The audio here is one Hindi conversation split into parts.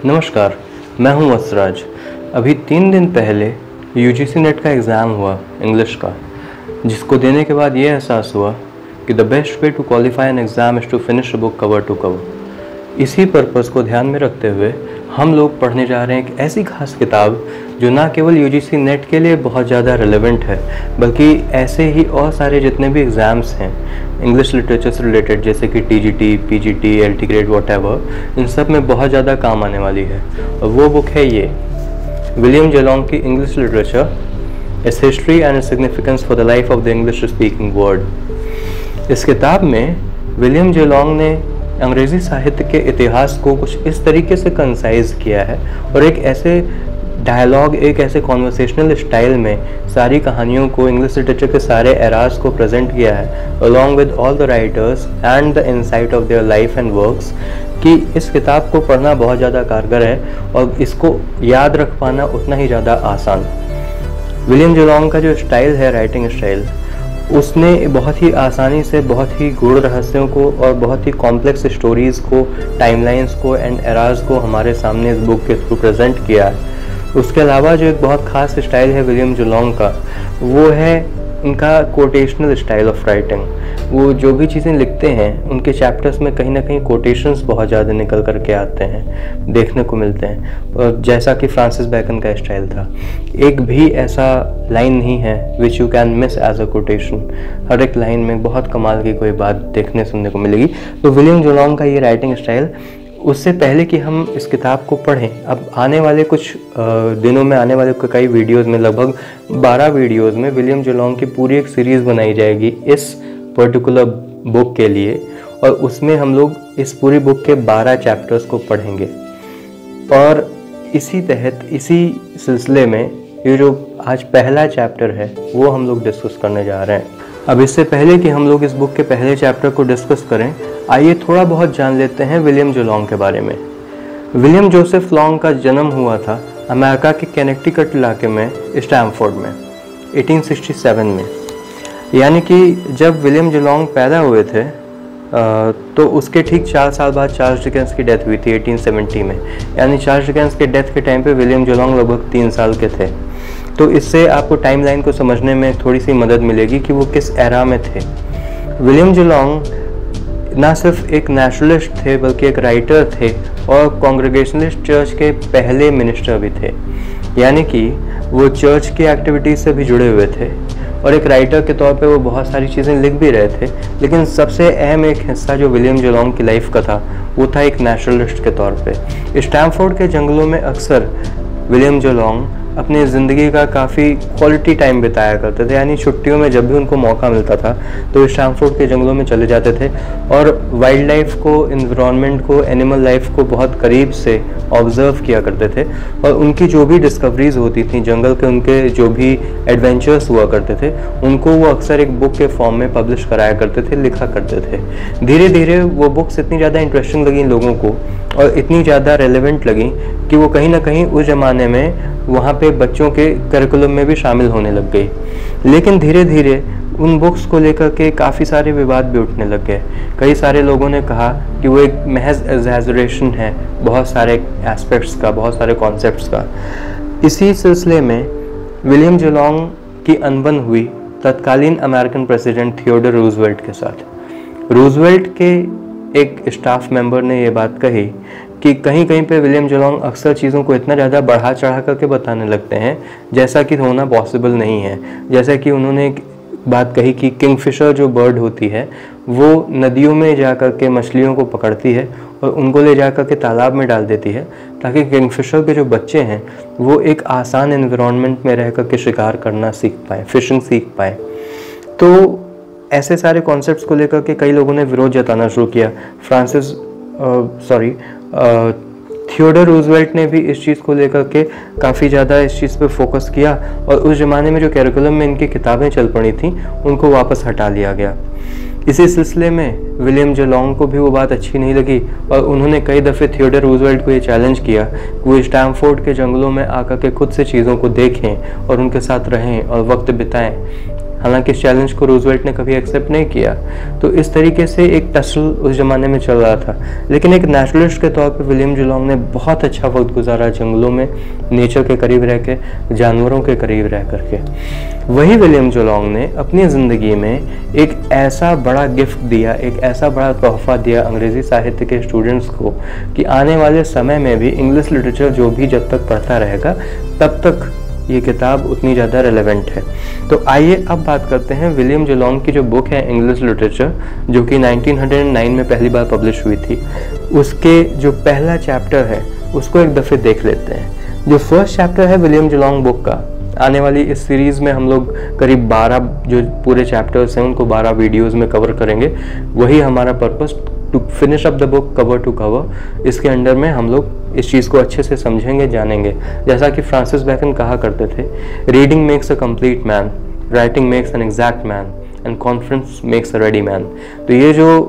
नमस्कार, मैं हूं वत्सराज। अभी 3 दिन पहले यूजीसी नेट का एग्ज़ाम हुआ इंग्लिश का, जिसको देने के बाद ये एहसास हुआ कि the best way to qualify an exam is to finish a book cover to cover. इसी पर्पज़ को ध्यान में रखते हुए हम लोग पढ़ने जा रहे हैं एक ऐसी खास किताब जो ना केवल यूजीसी नेट के लिए बहुत ज़्यादा रेलेवेंट है, बल्कि ऐसे ही और सारे जितने भी एग्ज़ाम्स हैं इंग्लिश लिटरेचर से रिलेटेड, जैसे कि TGT, PGT, LT grade, whatever, इन सब में बहुत ज़्यादा काम आने वाली है। और वो बुक है ये विलियम जेलोंग की English literature, it's history and its significance for the life of the English speaking world. इस किताब में विलियम जेलोंग ने अंग्रेज़ी साहित्य के इतिहास को कुछ इस तरीके से कंसाइज किया है और एक ऐसे डायलॉग, एक ऐसे कॉन्वर्सेशनल स्टाइल में सारी कहानियों को, इंग्लिश लिटरेचर के सारे एराज को प्रेजेंट किया है along with all the writers and the insight of their life and works, कि इस किताब को पढ़ना बहुत ज़्यादा कारगर है और इसको याद रख पाना उतना ही ज़्यादा आसान। विलियम जेलोंग का जो स्टाइल है, राइटिंग स्टाइल, उसने बहुत ही आसानी से बहुत ही गूढ़ रहस्यों को और बहुत ही कॉम्प्लेक्स स्टोरीज़ को, टाइमलाइंस को एंड एराज को हमारे सामने इस बुक के थ्रू प्रेजेंट किया है। उसके अलावा जो एक बहुत ख़ास स्टाइल है विलियम जेलोंग का, वो है उनका कोटेशनल स्टाइल ऑफ राइटिंग। वो जो भी चीज़ें लिखते हैं उनके चैप्टर्स में कहीं ना कहीं कोटेशंस बहुत ज़्यादा निकल करके आते हैं, देखने को मिलते हैं। और जैसा कि फ्रांसिस बैकन का स्टाइल था, एक भी ऐसा लाइन नहीं है which you can miss as a quotation. हर एक लाइन में बहुत कमाल की कोई बात देखने सुनने को मिलेगी। तो विलियम जेलोंग का ये राइटिंग स्टाइल, उससे पहले कि हम इस किताब को पढ़ें, अब आने वाले कुछ दिनों में आने वाले कई वीडियोज़ में, लगभग 12 वीडियोज़ में विलियम जेलोंग की पूरी एक सीरीज़ बनाई जाएगी इस पर्टिकुलर बुक के लिए, और उसमें हम लोग इस पूरी बुक के 12 चैप्टर्स को पढ़ेंगे। और इसी तहत, इसी सिलसिले में ये जो आज पहला चैप्टर है वो हम लोग डिस्कस करने जा रहे हैं। अब इससे पहले कि हम लोग इस बुक के पहले चैप्टर को डिस्कस करें, आइए थोड़ा बहुत जान लेते हैं विलियम जेलोंग के बारे में। विलियम जोसेफ लॉन्ग का जन्म हुआ था अमेरिका के कैनेक्टिकट इलाके में, स्टैमफोर्ड में 1867 में। यानी कि जब विलियम जेलोंग पैदा हुए थे तो उसके ठीक 4 साल बाद चार्ल्स डिकेंस की डेथ हुई थी 1870 में। यानी चार्ल्स डिकेंस के डेथ के टाइम पे विलियम जेलोंग लगभग 3 साल के थे। तो इससे आपको टाइमलाइन को समझने में थोड़ी सी मदद मिलेगी कि वो किस एरा में थे। विलियम जेलोंग ना सिर्फ एक नेचुरलिस्ट थे बल्कि एक राइटर थे और कांग्रेगेशनलिस्ट चर्च के पहले मिनिस्टर भी थे। यानी कि वो चर्च की एक्टिविटीज़ से भी जुड़े हुए थे और एक राइटर के तौर पे वो बहुत सारी चीज़ें लिख भी रहे थे। लेकिन सबसे अहम एक हिस्सा जो विलियम जेलोंग की लाइफ का था वो था एक नेचुरलिस्ट के तौर पे। स्टैमफोर्ड के जंगलों में अक्सर विलियम जेलोंग अपनी ज़िंदगी का काफ़ी क्वालिटी टाइम बिताया करते थे। यानी छुट्टियों में जब भी उनको मौका मिलता था तो स्टैमफोर्ड के जंगलों में चले जाते थे और वाइल्ड लाइफ को, इन्वायरमेंट को, एनिमल लाइफ को बहुत करीब से ऑब्जर्व किया करते थे। और उनकी जो भी डिस्कवरीज होती थी जंगल के, उनके जो भी एडवेंचर्स हुआ करते थे, उनको वो अक्सर एक बुक के फॉर्म में पब्लिश कराया करते थे, लिखा करते थे। धीरे धीरे वो बुक्स इतनी ज़्यादा इंटरेस्टिंग लगी लोगों को और इतनी ज़्यादा रेलेवेंट लगी कि वो कहीं ना कहीं उस ज़माने में वहाँ पे बच्चों के करिकुलम में भी शामिल होने लग गई। लेकिन धीरे धीरे उन बुक्स को लेकर के काफ़ी सारे विवाद भी उठने लग गए। कई सारे लोगों ने कहा कि वो एक महज एग्जैजरेशन है बहुत सारे एस्पेक्ट्स का, बहुत सारे कॉन्सेप्ट्स का। इसी सिलसिले में विलियम जेलोंग की अनबन हुई तत्कालीन अमेरिकन प्रेसिडेंट थियोडोर रूजवेल्ट के साथ। रूजवेल्ट के एक स्टाफ मेंबर ने ये बात कही कि कहीं कहीं पे विलियम जेलोंग अक्सर चीज़ों को इतना ज़्यादा बढ़ा चढ़ा करके बताने लगते हैं जैसा कि होना पॉसिबल नहीं है। जैसे कि उन्होंने एक बात कही कि किंगफिशर जो बर्ड होती है वो नदियों में जा कर के मछलियों को पकड़ती है और उनको ले जा कर के तालाब में डाल देती है ताकि किंगफिशर के जो बच्चे हैं वो एक आसान एनवायरनमेंट में रह कर के शिकार करना सीख पाएँ, फिशिंग सीख पाएँ। तो ऐसे सारे कॉन्सेप्ट्स को लेकर के कई लोगों ने विरोध जताना शुरू किया। थियोडोर रूजवेल्ट ने भी इस चीज़ को लेकर के काफ़ी ज़्यादा इस चीज़ पे फोकस किया और उस ज़माने में जो कैरिकुलम में इनकी किताबें चल पड़ी थी उनको वापस हटा लिया गया। इसी सिलसिले में विलियम जेलोंग को भी वो बात अच्छी नहीं लगी और उन्होंने कई दफ़े थियोडोर रूजवेल्ट को ये चैलेंज किया कि वो स्टैमफोर्ड के जंगलों में आकर के खुद से चीज़ों को देखें और उनके साथ रहें और वक्त बिताएं। हालांकि इस चैलेंज को रूजवेल्ट ने कभी एक्सेप्ट नहीं किया। तो इस तरीके से एक टसल उस ज़माने में चल रहा था। लेकिन एक नेचुरलिस्ट के तौर पर विलियम जुलोंग ने बहुत अच्छा वक्त गुजारा जंगलों में, नेचर के करीब रह के, जानवरों के करीब रह करके। वही विलियम जुलोंग ने अपनी ज़िंदगी में एक ऐसा बड़ा गिफ्ट दिया, एक ऐसा बड़ा तोहफा दिया अंग्रेज़ी साहित्य के स्टूडेंट्स को कि आने वाले समय में भी इंग्लिश लिटरेचर जो भी जब तक पढ़ता रहेगा तब तक ये किताब उतनी ज़्यादा रेलेवेंट है। तो आइए अब बात करते हैं विलियम जुलोंग की जो बुक है इंग्लिश लिटरेचर, जो कि 1909 में पहली बार पब्लिश हुई थी। उसके जो पहला चैप्टर है उसको एक दफ़े देख लेते हैं। जो फर्स्ट चैप्टर है विलियम जुलोंग बुक का, आने वाली इस सीरीज़ में हम लोग करीब 12 जो पूरे चैप्टर्स हैं उनको 12 वीडियोज़ में कवर करेंगे। वही हमारा purpose, to finish up the book cover to cover. इसके अंडर में हम लोग इस चीज़ को अच्छे से समझेंगे, जानेंगे। जैसा कि फ्रांसिस बैकन कहा करते थे, reading makes a complete man, writing makes an exact man, and conference makes a ready man. तो ये जो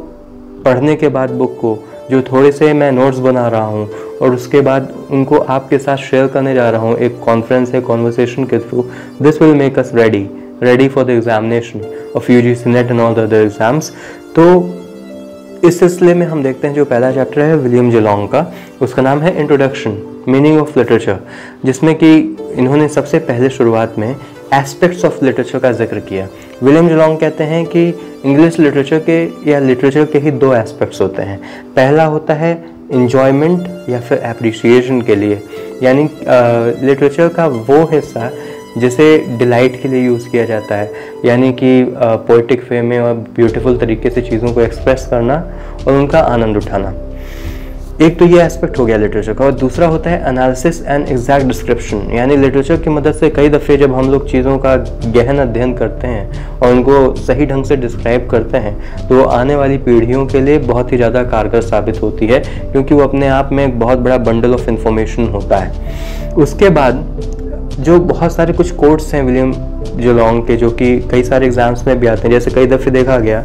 पढ़ने के बाद बुक को जो थोड़े से मैं नोट्स बना रहा हूँ और उसके बाद उनको आपके साथ शेयर करने जा रहा हूँ एक कॉन्फ्रेंस है कॉन्वर्सेशन के through, this will make us ready for the examination of UGC net and all the other exams. तो इस सिलसिले में हम देखते हैं जो पहला चैप्टर है विलियम जुलोंग का, उसका नाम है इंट्रोडक्शन मीनिंग ऑफ लिटरेचर, जिसमें कि इन्होंने सबसे पहले शुरुआत में एस्पेक्ट्स ऑफ लिटरेचर का जिक्र किया। विलियम जुलोंग कहते हैं कि इंग्लिश लिटरेचर के या लिटरेचर के ही 2 एस्पेक्ट्स होते हैं। पहला होता है इंजॉयमेंट या फिर एप्रिसिएशन के लिए, यानी लिटरेचर का वो हिस्सा जिसे डिलाइट के लिए यूज़ किया जाता है, यानी कि पोइटिक वे में और ब्यूटीफुल तरीके से चीज़ों को एक्सप्रेस करना और उनका आनंद उठाना। एक तो ये एस्पेक्ट हो गया लिटरेचर का। और दूसरा होता है एनालिसिस एंड एग्जैक्ट डिस्क्रिप्शन, यानी लिटरेचर की मदद से कई दफ़े जब हम लोग चीज़ों का गहन अध्ययन करते हैं और उनको सही ढंग से डिस्क्राइब करते हैं तो वो आने वाली पीढ़ियों के लिए बहुत ही ज़्यादा कारगर साबित होती है, क्योंकि वो अपने आप में एक बहुत बड़ा बंडल ऑफ इंफॉर्मेशन होता है। उसके बाद जो बहुत सारे कुछ कोट्स हैं विलियम जुलोंग के, जो कि कई सारे एग्जाम्स में भी आते हैं। जैसे कई दफ़े देखा गया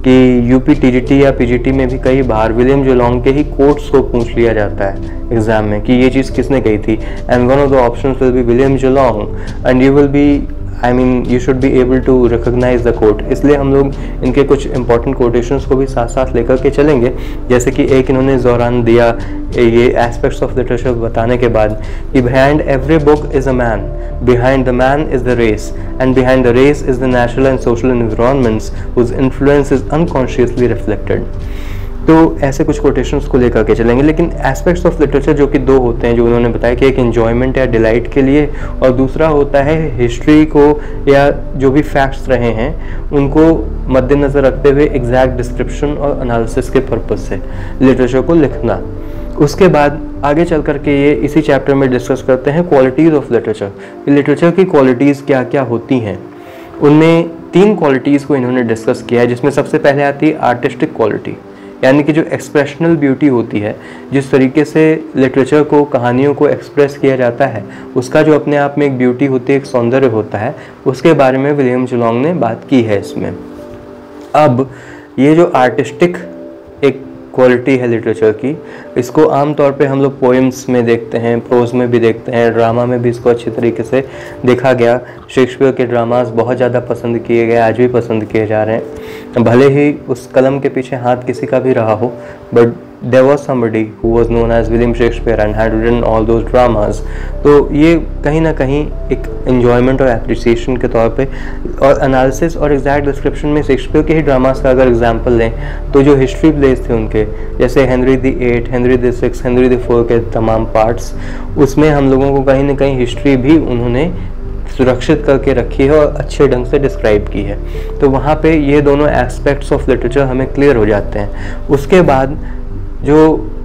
कि यूपी टीजीटी या पीजीटी में भी कई बार विलियम जुलोंग के ही कोट्स को पूछ लिया जाता है एग्जाम में कि ये चीज़ किसने कही थी, and one of the options will be William Julong and you will be you should be able to recognise the quote. इसलिए हम लोग इनके कुछ इंपॉर्टेंट कोटेशंस को भी साथ साथ लेकर के चलेंगे। जैसे कि एक इन्होंने दौरान दिया ये एस्पेक्ट्स ऑफ लिटरेचर बताने के बाद कि behind every book is a man, behind the man is the race, and behind the race is the natural and social environments whose influence is unconsciously reflected। तो ऐसे कुछ कोटेशंस को लेकर के चलेंगे। लेकिन एस्पेक्ट्स ऑफ लिटरेचर जो कि 2 होते हैं, जो उन्होंने बताया कि एक एन्जॉयमेंट या डिलाइट के लिए और दूसरा होता है हिस्ट्री को या जो भी फैक्ट्स रहे हैं उनको मद्देनज़र रखते हुए एग्जैक्ट डिस्क्रिप्शन और एनालिसिस के पर्पज से लिटरेचर को लिखना। उसके बाद आगे चल करके ये इसी चैप्टर में डिस्कस करते हैं क्वालिटीज़ ऑफ लिटरेचर। लिटरेचर की क्वालिटीज़ क्या क्या होती हैं, उनमें 3 क्वालिटीज़ को इन्होंने डिस्कस किया है, जिसमें सबसे पहले आती है आर्टिस्टिक क्वालिटी, यानी कि जो एक्सप्रेशनल ब्यूटी होती है, जिस तरीके से लिटरेचर को, कहानियों को एक्सप्रेस किया जाता है, उसका जो अपने आप में एक ब्यूटी होती है, एक सौंदर्य होता है, उसके बारे में विलियम जुलोंग ने बात की है इसमें। अब ये जो आर्टिस्टिक एक क्वालिटी है लिटरेचर की, इसको आम तौर पे हम लोग पोएम्स में देखते हैं, प्रोज में भी देखते हैं, ड्रामा में भी इसको अच्छी तरीके से देखा गया। शेक्सपियर के ड्रामास बहुत ज़्यादा पसंद किए गए, आज भी पसंद किए जा रहे हैं। भले ही उस कलम के पीछे हाथ किसी का भी रहा हो, but there was somebody who was known as William Shakespeare and had written all those dramas। तो ये कहीं ना कहीं एक enjoyment और appreciation के तौर पे, और analysis और exact description में शेक्सपियर के ही ड्रामास का अगर एग्जाम्पल लें तो जो हिस्ट्री प्लेस थे उनके, जैसे Henry the 8, Henry the 6, Henry the 4 के तमाम पार्ट्स, उसमें हम लोगों को कहीं ना कहीं हिस्ट्री भी उन्होंने सुरक्षित करके रखी है और अच्छे ढंग से डिस्क्राइब की है। तो वहाँ पे ये दोनों एस्पेक्ट्स ऑफ लिटरेचर हमें क्लियर हो जाते हैं। उसके बाद जो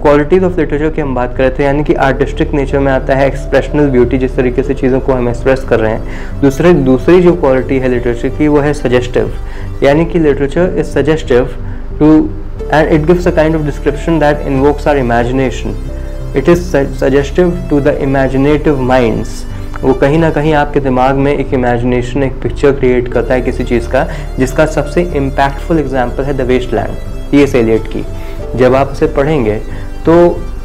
क्वालिटीज़ ऑफ लिटरेचर की हम बात कर रहे थे, यानी कि आर्टिस्टिक नेचर में आता है एक्सप्रेशनल ब्यूटी, जिस तरीके से चीज़ों को हम एक्सप्रेस कर रहे हैं। दूसरी जो क्वालिटी है लिटरेचर की वो है सजेस्टिव, यानी कि literature is suggestive to and it gives a kind of description that invokes our imagination. It is suggestive to the imaginative minds. वो कहीं ना कहीं आपके दिमाग में एक इमेजिनेशन, एक पिक्चर क्रिएट करता है किसी चीज़ का, जिसका सबसे इम्पैक्टफुल एग्जाम्पल है द वेस्टलैंड, टी.एस. एलियट की। जब आप उसे पढ़ेंगे तो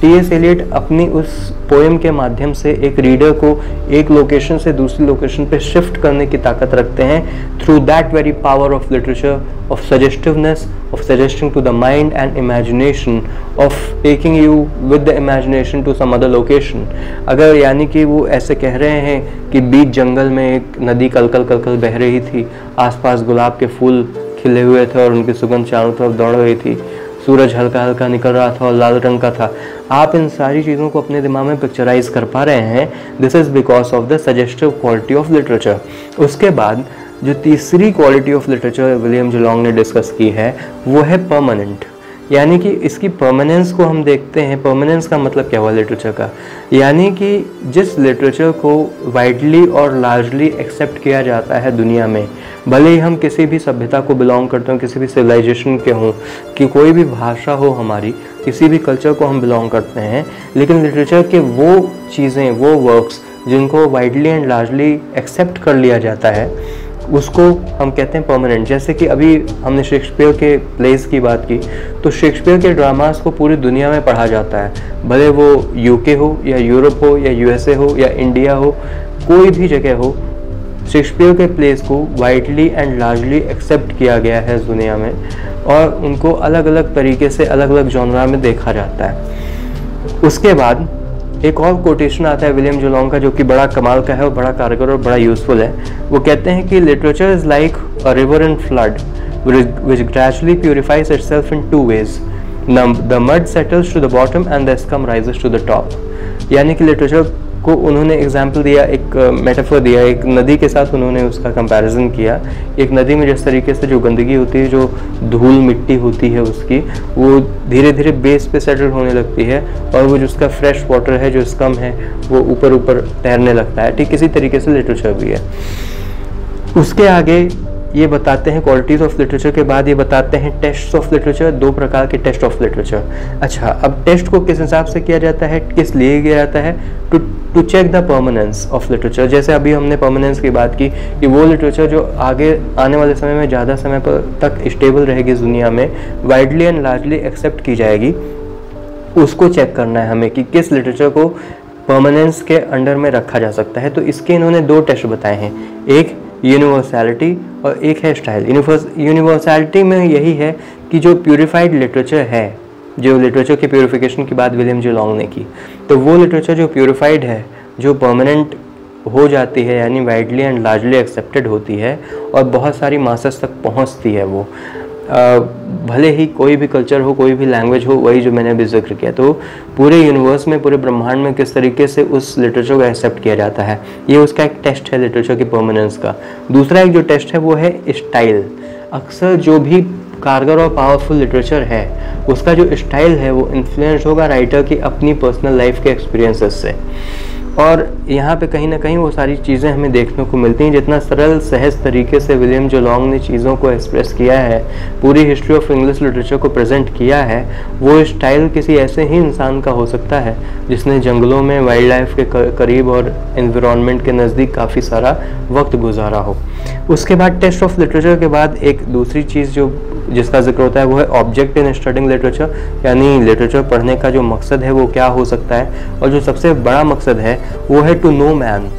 टी.एस. एलियट अपनी उस पोएम के माध्यम से एक रीडर को एक लोकेशन से दूसरी लोकेशन पे शिफ्ट करने की ताकत रखते हैं through that very power of literature, of suggestiveness, of suggesting to the mind and imagination, of taking you with the imagination to some other location. अगर यानी कि वो ऐसे कह रहे हैं कि बीच जंगल में एक नदी कलकल कलकल बह रही थी, आसपास गुलाब के फूल खिले हुए थे और उनकी सुगंध चारों तरफ दौड़ रही थी, सूरज हल्का हल्का निकल रहा था और लाल रंग का था, आप इन सारी चीज़ों को अपने दिमाग में पिक्चराइज कर पा रहे हैं। This is because of the suggestive quality of literature. उसके बाद जो तीसरी क्वालिटी ऑफ लिटरेचर विलियम जेलोंग ने डिस्कस की है वो है परमानेंट, यानी कि इसकी परमानेंस को हम देखते हैं। परमानेंस का मतलब क्या हुआ लिटरेचर का, यानी कि जिस लिटरेचर को वाइडली और लार्जली एक्सेप्ट किया जाता है दुनिया में, भले ही हम किसी भी सभ्यता को बिलोंग करते हो, किसी भी सिविलाइजेशन के हों, कि कोई भी भाषा हो हमारी, किसी भी कल्चर को हम बिलोंग करते हैं, लेकिन लिटरेचर के वो चीज़ें, वो वर्क्स जिनको वाइडली एंड लार्जली एक्सेप्ट कर लिया जाता है, उसको हम कहते हैं परमानेंट। जैसे कि अभी हमने शेक्सपियर के प्लेस की बात की, तो शेक्सपियर के ड्रामास को पूरी दुनिया में पढ़ा जाता है, भले वो यूके हो या यूरोप हो या यूएसए हो या इंडिया हो, कोई भी जगह हो, शेक्सपियर के प्लेस को वाइडली एंड लार्जली एक्सेप्ट किया गया है इस दुनिया में, और उनको अलग अलग तरीके से अलग अलग जॉनरा में देखा जाता है। उसके बाद एक और कोटेशन आता है विलियम जेलोंग का, जो कि बड़ा कमाल का है और बड़ा कारगर और बड़ा यूजफुल है। वो कहते हैं कि literature is like a river in flood which gradually purifies itself in two ways. The mud settles to the bottom and the scum rises to the top. यानी कि लिटरेचर को उन्होंने एग्जाम्पल दिया, एक मेटाफर दिया, एक नदी के साथ उन्होंने उसका कंपैरिजन किया। एक नदी में जिस तरीके से जो गंदगी होती है, जो धूल मिट्टी होती है उसकी, वो धीरे धीरे बेस पे सेटल होने लगती है, और वो जो उसका फ्रेश वाटर है, जो स्कम है, वो ऊपर ऊपर तैरने लगता है। ठीक इसी तरीके से लिटरेचर भी है। उसके आगे ये बताते हैं क्वालिटीज़ ऑफ लिटरेचर के बाद ये बताते हैं टेस्ट्स ऑफ लिटरेचर, दो प्रकार के टेस्ट ऑफ लिटरेचर। अच्छा, अब टेस्ट को किस हिसाब से किया जाता है, किस लिए किया जाता है, to check the permanence of literature. जैसे अभी हमने परमानेंस की बात की कि वो लिटरेचर जो आगे आने वाले समय में ज़्यादा समय पर तक स्टेबल रहेगी इस दुनिया में, वाइडली एंड लार्जली एक्सेप्ट की जाएगी, उसको चेक करना है हमें कि किस लिटरेचर को परमानेंस के अंडर में रखा जा सकता है। तो इसके इन्होंने दो टेस्ट बताए हैं, एक यूनिवर्सैलिटी और एक है स्टाइल। यूनिवर्सैलिटी में यही है कि जो प्यूरिफाइड लिटरेचर है, जो लिटरेचर की प्यूरिफिकेशन की बात विलियम जेलोंग ने की, तो वो लिटरेचर जो प्यूरिफाइड है, जो परमानेंट हो जाती है, यानी वाइडली एंड लार्जली एक्सेप्टेड होती है और बहुत सारी मासेस तक पहुंचती है, वो भले ही कोई भी कल्चर हो, कोई भी लैंग्वेज हो, वही जो मैंने अभी जिक्र किया। तो पूरे यूनिवर्स में, पूरे ब्रह्मांड में किस तरीके से उस लिटरेचर को एक्सेप्ट किया जाता है, ये उसका एक टेस्ट है लिटरेचर की परमानेंस का। दूसरा एक जो टेस्ट है वो है स्टाइल। अक्सर जो भी कारगर और पावरफुल लिटरेचर है, उसका जो स्टाइल है वो इन्फ्लुएंस होगा राइटर की अपनी पर्सनल लाइफ के एक्सपीरियंसेस से, और यहाँ पे कहीं ना कहीं वो सारी चीज़ें हमें देखने को मिलती हैं। जितना सरल सहज तरीके से विलियम जेलोंग ने चीज़ों को एक्सप्रेस किया है, पूरी हिस्ट्री ऑफ इंग्लिश लिटरेचर को प्रेजेंट किया है, वो स्टाइल किसी ऐसे ही इंसान का हो सकता है जिसने जंगलों में, वाइल्ड लाइफ के करीब और एनवायरनमेंट के नज़दीक काफ़ी सारा वक्त गुजारा हो। उसके बाद टेस्ट ऑफ लिटरेचर के बाद एक दूसरी चीज़ जिसका जिक्र होता है वो है ऑब्जेक्ट इन स्टडिंग लिटरेचर, यानी लिटरेचर पढ़ने का जो मकसद है वो क्या हो सकता है, और जो सबसे बड़ा मकसद है वो है टू नो मैन।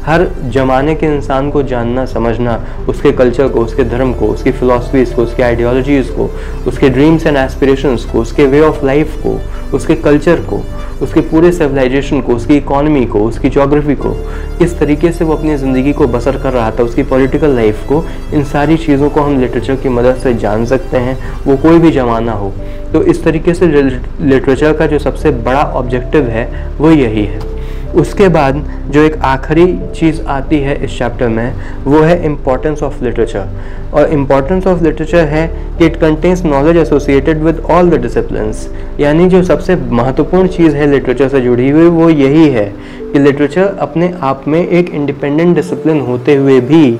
हर जमाने के इंसान को जानना, समझना, उसके कल्चर को, उसके धर्म को, उसकी फिलॉसफीज़ को, उसकी आइडियोलॉजीज़ को, उसके ड्रीम्स एंड एस्पिरेशंस को, उसके वे ऑफ लाइफ को, उसके कल्चर को, उसके पूरे सिविलाइजेशन को, उसकी इकॉनमी को, उसकी ज्योग्राफी को, किस तरीके से वो अपनी ज़िंदगी को बसर कर रहा था, उसकी पॉलिटिकल लाइफ को, इन सारी चीज़ों को हम लिटरेचर की मदद से जान सकते हैं, वो कोई भी ज़माना हो। तो इस तरीके से लिटरेचर का जो सबसे बड़ा ऑब्जेक्टिव है वो यही है। उसके बाद जो एक आखिरी चीज़ आती है इस चैप्टर में वो है इम्पोर्टेंस ऑफ लिटरेचर, और इम्पोर्टेंस ऑफ लिटरेचर है कि it contains knowledge associated with all the disciplines. यानी जो सबसे महत्वपूर्ण चीज़ है लिटरेचर से जुड़ी हुई वो यही है कि लिटरेचर अपने आप में एक इंडिपेंडेंट डिसिप्लिन होते हुए भी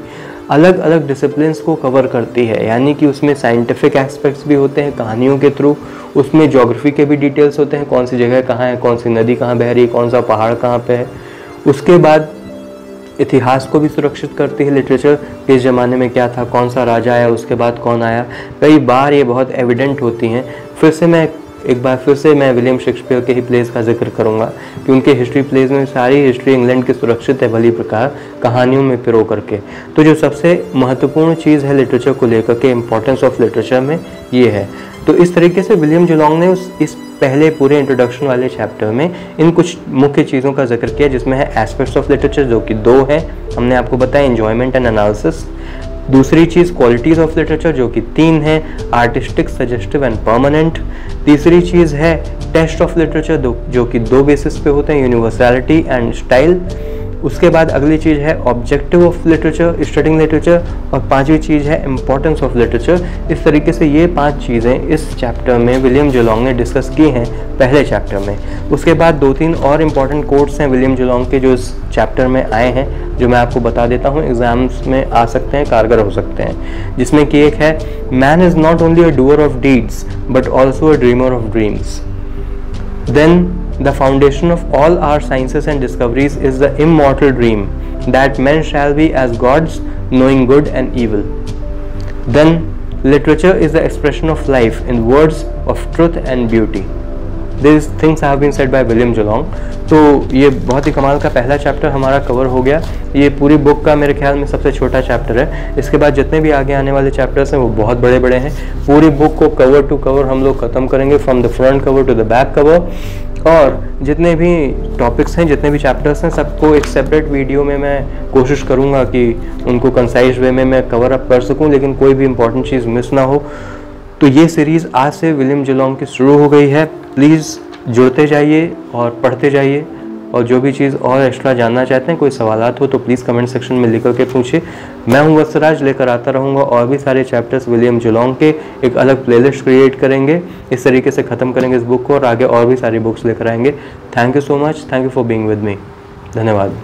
अलग अलग डिसिप्लिन्स को कवर करती है। यानी कि उसमें साइंटिफिक एस्पेक्ट्स भी होते हैं कहानियों के थ्रू, उसमें ज्योग्राफी के भी डिटेल्स होते हैं, कौन सी जगह कहाँ है, कौन सी नदी कहाँ बह रही है, कौन सा पहाड़ कहाँ पे है। उसके बाद इतिहास को भी सुरक्षित करती है लिटरेचर, किस ज़माने में क्या था, कौन सा राजा आया, उसके बाद कौन आया। कई बार ये बहुत एविडेंट होती हैं। फिर से मैं एक बार फिर से मैं विलियम शेक्सपियर के ही प्लेस का जिक्र करूंगा कि उनके हिस्ट्री प्लेस में सारी हिस्ट्री इंग्लैंड की सुरक्षित है भली प्रकार कहानियों में पिरो करके। तो जो सबसे महत्वपूर्ण चीज़ है लिटरेचर को लेकर के, इम्पोर्टेंस ऑफ लिटरेचर में, ये है। तो इस तरीके से विलियम जुलोंग ने इस पहले पूरे इंट्रोडक्शन वाले चैप्टर में इन कुछ मुख्य चीज़ों का जिक्र किया, जिसमें है एस्पेक्ट्स ऑफ लिटरेचर जो कि 2 है, हमने आपको बताया, एंजॉयमेंट एंड एनालिसिस। दूसरी चीज़ क्वालिटीज़ ऑफ लिटरेचर जो कि 3 है, आर्टिस्टिक, सजेस्टिव एंड परमानेंट। तीसरी चीज़ है टेस्ट ऑफ लिटरेचर जो कि 2 बेसिस पे होते हैं, यूनिवर्सैलिटी एंड स्टाइल। उसके बाद अगली चीज़ है objective of literature, studying literature. और 5वीं चीज़ है इम्पोर्टेंस ऑफ लिटरेचर। इस तरीके से ये 5 चीज़ें इस चैप्टर में विलियम जुलोंग ने डिस्कस की हैं पहले चैप्टर में। उसके बाद 2-3 और इम्पॉर्टेंट कोट्स हैं विलियम जुलोंग के जो इस चैप्टर में आए हैं, जो मैं आपको बता देता हूँ, एग्जाम्स में आ सकते हैं, कारगर हो सकते हैं। जिसमें कि एक है, man is not only a doer of deeds but also a dreamer of dreams. Then the foundation of all our sciences and discoveries is the immortal dream that men shall be as gods, knowing good and evil. Then literature is the expression of life in words of truth and beauty. These things have been said by William Julong. तो ये बहुत ही कमाल का पहला चैप्टर हमारा कवर हो गया। ये पूरी बुक का मेरे ख्याल में सबसे छोटा चैप्टर है। इसके बाद जितने भी आगे आने वाले चैप्टर्स हैं वो बहुत बड़े बड़े हैं। पूरी बुक को कवर टू कवर हम लोग ख़त्म करेंगे, from the front cover to the back cover. और जितने भी टॉपिक्स हैं, जितने भी चैप्टर्स हैं, सबको एक सेपरेट वीडियो में मैं कोशिश करूँगा कि उनको कंसाइज वे में मैं कवर अप कर सकूँ, लेकिन कोई भी इंपॉर्टेंट चीज़ मिस ना हो। तो ये सीरीज़ आज से विलियम जुलोंग की शुरू हो गई है। प्लीज़ जुड़ते जाइए और पढ़ते जाइए, और जो भी चीज़ और एक्स्ट्रा जानना चाहते हैं, कोई सवालात हो तो प्लीज़ कमेंट सेक्शन में लिख करके पूछिए। मैं हूं वत्सराज, लेकर आता रहूँगा और भी सारे चैप्टर्स विलियम जुलोंग के। एक अलग प्लेलिस्ट क्रिएट करेंगे, इस तरीके से ख़त्म करेंगे इस बुक को और आगे और भी सारी बुक्स लेकर आएंगे। Thank you so much, thank you for being with me. धन्यवाद।